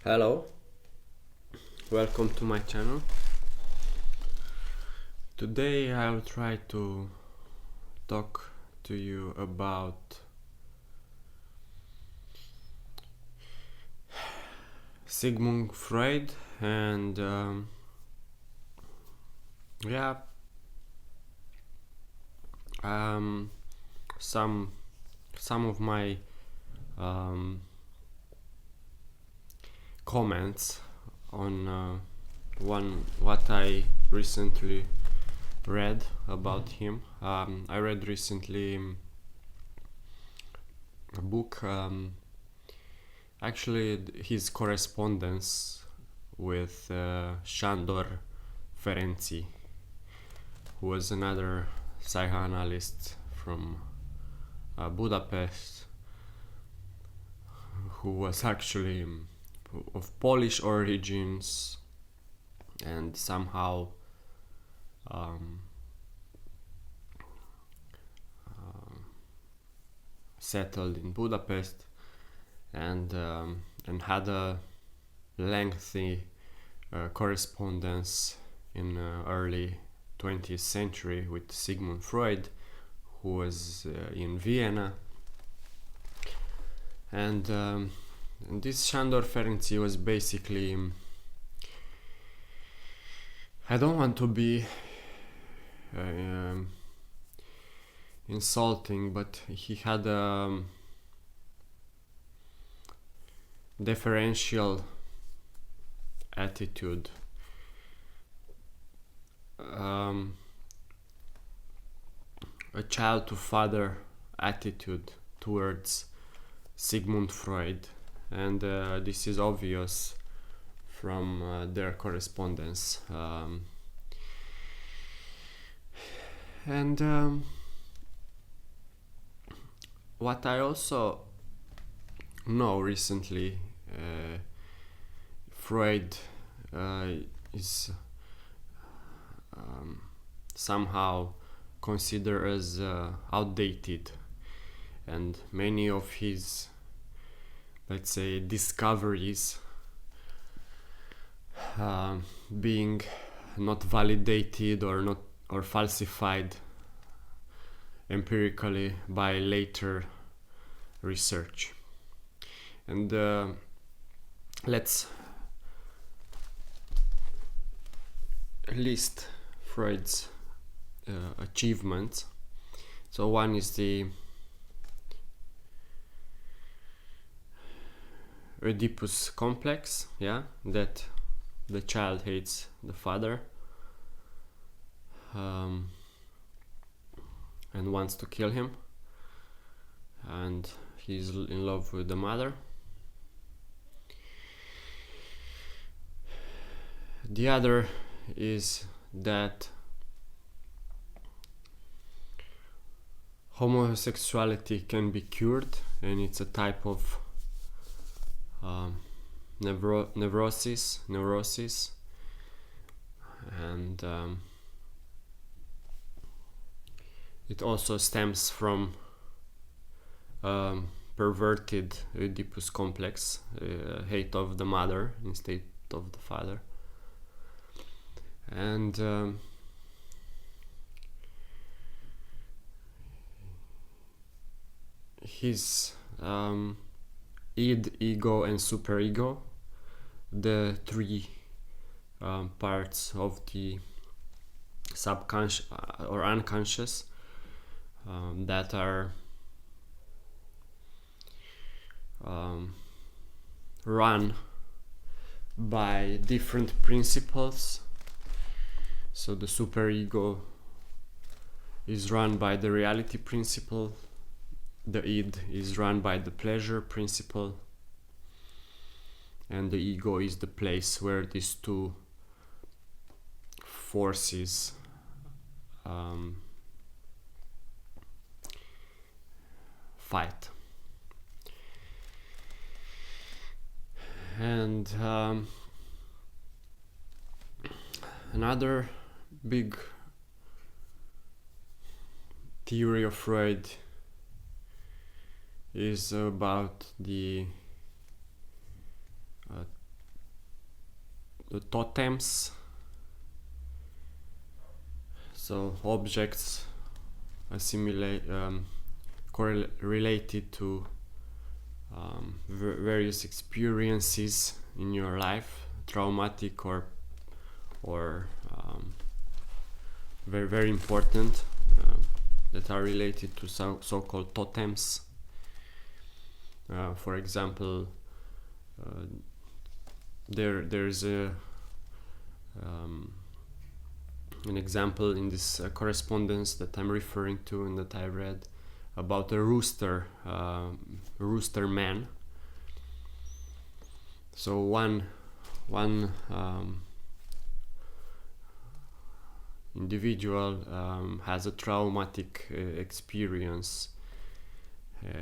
Hello, welcome to my channel. Today I'll try to talk to you about Sigmund Freud and yeah, some of my comments on what I recently read about him. I read recently a book, actually his correspondence with Sandor Ferenczi, who was another psychoanalyst from Budapest, who was actually of Polish origins and somehow settled in Budapest and had a lengthy correspondence in early 20th century with Sigmund Freud, who was in Vienna, and this Sandor Ferenczi was basically, I don't want to be insulting, but he had a differential attitude, a child to father attitude towards Sigmund Freud, and this is obvious from their correspondence. And what I also know recently, Freud is somehow considered as outdated, and many of his, let's say, discoveries being not validated or falsified empirically by later research. And let's list Freud's achievements. So one is the Oedipus complex, that the child hates the father and wants to kill him, and he's in love with the mother. The other is that homosexuality can be cured, and it's a type of neurosis, and it also stems from perverted Oedipus complex, hate of the mother instead of the father. And his id, ego, and superego, the three parts of the subconscious or unconscious that are run by different principles. So the superego is run by the reality principle, the id is run by the pleasure principle, and the ego is the place where these two forces fight. And another big theory of Freud is about the the totems. So objects correlated to various experiences in your life, traumatic or very, very important, that are related to so-called totems. For example, there's an example in this correspondence that I'm referring to and that I read about a rooster man. So one individual has a traumatic experience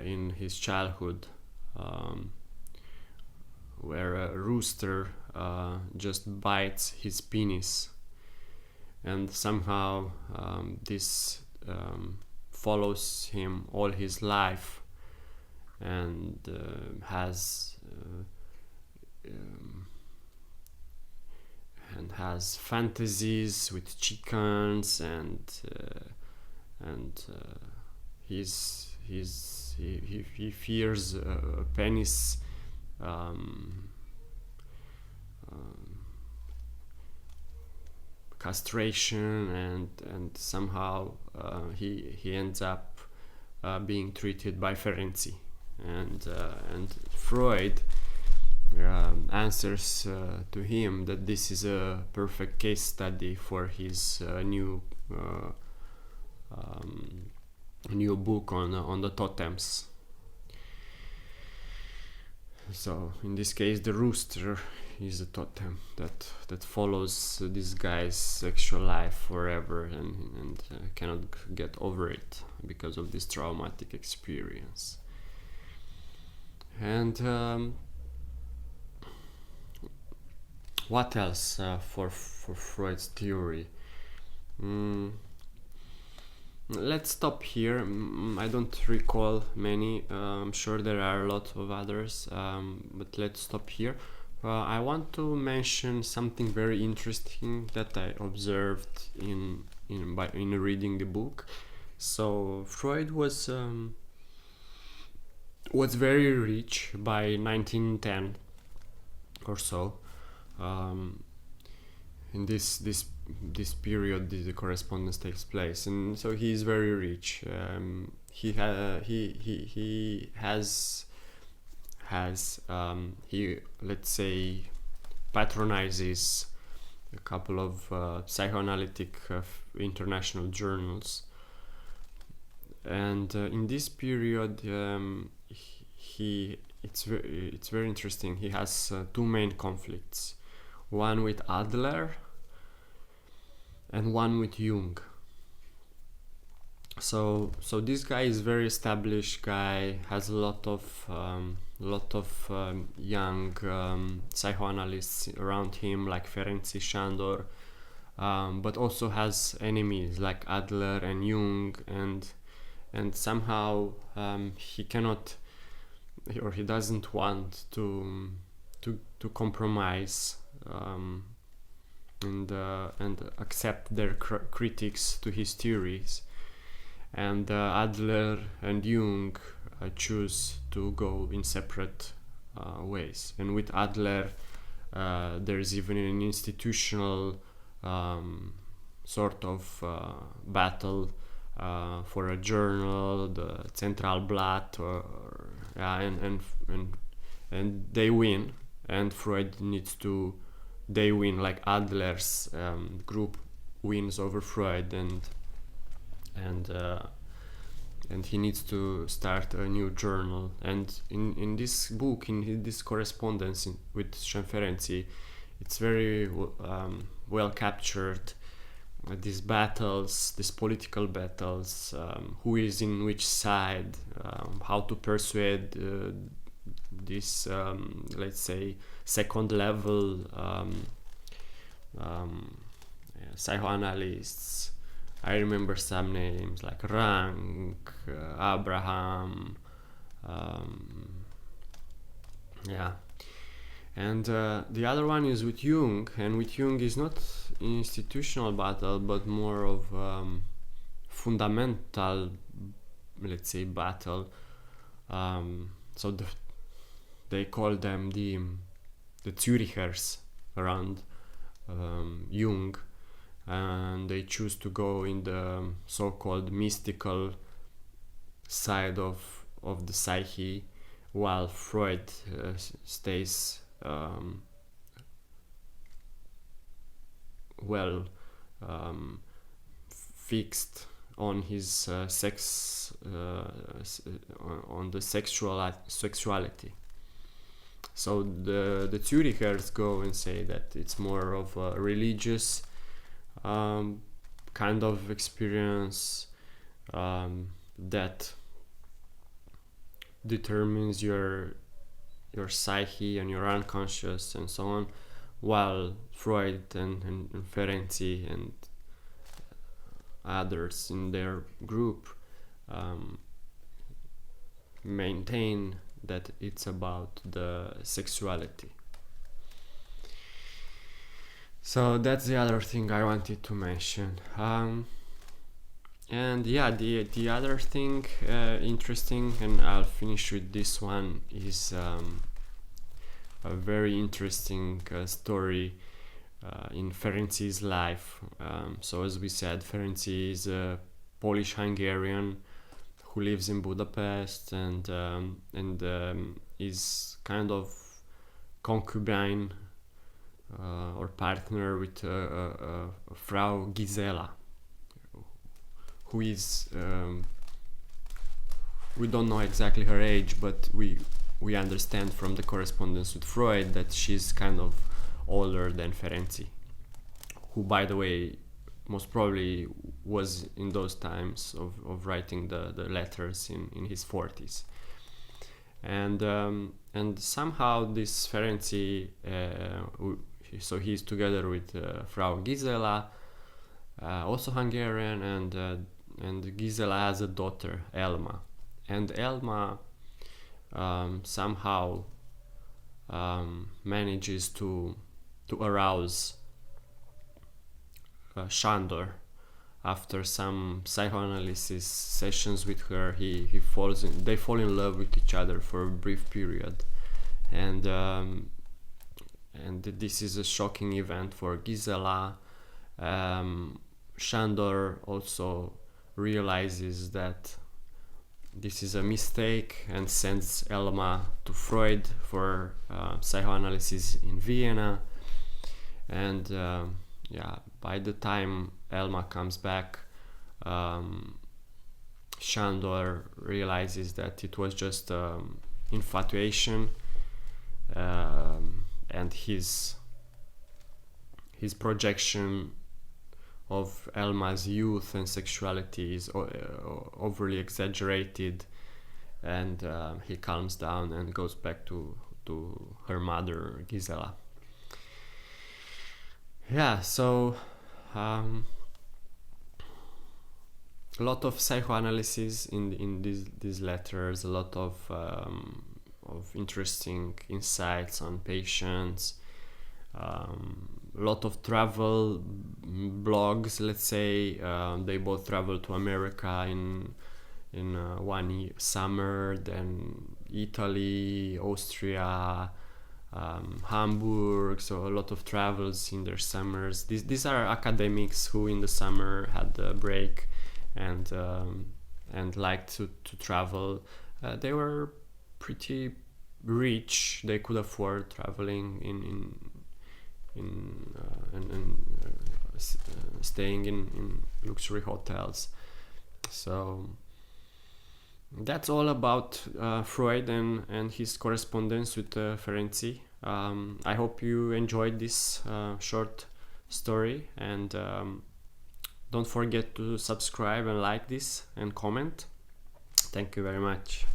in his childhood, where a rooster just bites his penis, and somehow this follows him all his life, and has fantasies with chickens, and he fears a penis castration, and somehow he ends up being treated by Ferenczi, and Freud answers to him that this is a perfect case study for his new book on the totems. So in this case, the rooster is a totem that follows this guy's sexual life forever, and cannot get over it because of this traumatic experience. And what else for Freud's theory? Let's stop here. I don't recall many. I'm sure there are a lot of others, but let's stop here. I want to mention something very interesting that I observed in reading the book. So Freud was very rich by 1910 or so. In this period, the correspondence takes place, and so he is very rich. He let's say patronizes a couple of psychoanalytic international journals, and in this period it's very interesting. He has two main conflicts, one with Adler and one with Jung. So this guy is very established guy, has a lot of young psychoanalysts around him, like Ferenczi, Sandor, but also has enemies like Adler and Jung, and somehow he cannot, or he doesn't want to compromise and accept their critics to his theories. And Adler and Jung choose to go in separate ways. And with Adler, there's even an institutional sort of battle for a journal, the Centralblatt, and they win. And Freud needs to. They win, like Adler's group wins over Freud, and he needs to start a new journal. And in this book, in this correspondence with Ferenczi, it's very well captured, these battles, these political battles, who is in which side, how to persuade this let's say second level psychoanalysts. I remember some names like Rank, Abraham, And the other one is with Jung, and with Jung is not institutional battle, but more of fundamental, let's say, battle. So they call them the Zürichers around Jung, and they choose to go in the so-called mystical side of the psyche, while Freud stays fixed on his on the sexuality. So the Zürichers go and say that it's more of a religious kind of experience that determines your psyche and your unconscious and so on, while Freud and Ferenczi and others in their group maintain that it's about the sexuality. So that's the other thing I wanted to mention. And yeah, the other thing interesting, and I'll finish with this one, is a very interesting story in Ferenczi's life. So as we said, Ferenczi is a Polish-Hungarian who lives in Budapest and is kind of concubine or partner with Frau Gisela, who is we don't know exactly her age, but we understand from the correspondence with Freud that she's kind of older than Ferenczi, who, by the way, most probably was in those times of writing the letters in his 40s. And somehow this Ferenczi, so he's together with Frau Gisela, also Hungarian, and Gisela has a daughter, Elma, and Elma somehow manages to arouse Sandor. After some psychoanalysis sessions with her, they fall in love with each other for a brief period, and this is a shocking event for Gisela. Sandor also realizes that this is a mistake and sends Elma to Freud for psychoanalysis in Vienna. And by the time Elma comes back, Sandor realizes that it was just infatuation, and his projection of Elma's youth and sexuality is overly exaggerated, and he calms down and goes back to her mother, Gisela. Yeah, so a lot of psychoanalysis in these letters, a lot of interesting insights on patients, a lot of travel blogs. Let's say they both traveled to America in one summer, then Italy, Austria, Hamburg. So a lot of travels in their summers. These are academics who in the summer had a break and liked to travel. They were pretty rich. They could afford traveling staying in luxury hotels. So that's all about Freud and his correspondence with Ferenczi. I hope you enjoyed this short story, and don't forget to subscribe and like this and comment. Thank you very much.